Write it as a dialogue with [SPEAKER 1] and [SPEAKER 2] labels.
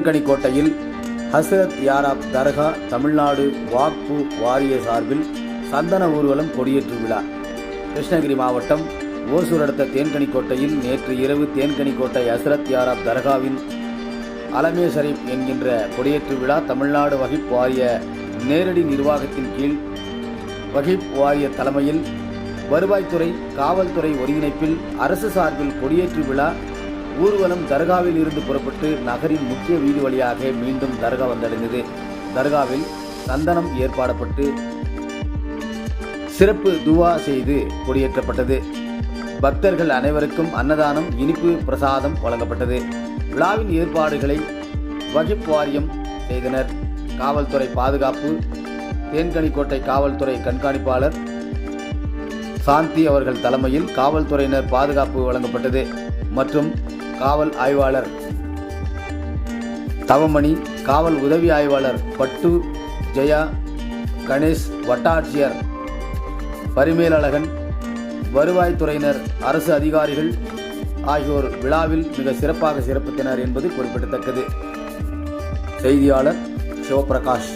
[SPEAKER 1] தேன்கனிக்கோட்டையில் ஹஸ்ரத் யாராப் தர்கா தமிழ்நாடு வாக்ஃபு வாரிய சார்பில் சந்தன ஊர்வலம் கொடியேற்று விழா. கிருஷ்ணகிரி மாவட்டம் ஓசூர் அடுத்த தேன்கனிக்கோட்டையில் நேற்று இரவு தேன்கனிக்கோட்டை ஹஸ்ரத் யாராப் தர்காவின் அலமே ஷரீப் என்கின்ற கொடியேற்று விழா தமிழ்நாடு வகிப் வாரிய நேரடி நிர்வாகத்தின் கீழ் வகிப் வாரிய தலைமையில் வருவாய்த்துறை காவல்துறை ஒருங்கிணைப்பில் அரசு சார்பில் கொடியேற்று விழா ஊர்வலம் தர்காவில் இருந்து புறப்பட்டு நகரின் முக்கிய வீதி வழியாக மீண்டும் தர்கா வந்தடைந்தது. தர்காவில் சந்தனம் ஏற்பாடப்பட்டு சிறப்பு துவா செய்து கொடியேற்றப்பட்டது. பக்தர்கள் அனைவருக்கும் அன்னதானம் இனிப்பு பிரசாதம் வழங்கப்பட்டது. விழாவின் ஏற்பாடுகளை வகிப் வாரியம் செய்தனர். காவல்துறை பாதுகாப்பு தேன்கனிக்கோட்டை காவல்துறை கண்காணிப்பாளர் சாந்தி அவர்கள் தலைமையில் காவல்துறையினர் பாதுகாப்பு வழங்கப்பட்டது மற்றும் காவல் ஆய்வாளர் தவமணி, காவல் உதவி ஆய்வாளர் பட்டு, ஜெயா, கணேஷ், வட்டாட்சியர் பரிமேலழகன், வருவாய்த்துறையினர், அரசு அதிகாரிகள் ஆகியோர் விழாவில் மிக சிறப்பாக சிறப்பித்தனர் என்பது குறிப்பிடத்தக்கது. செய்தியாளர் சிவபிரகாஷ்.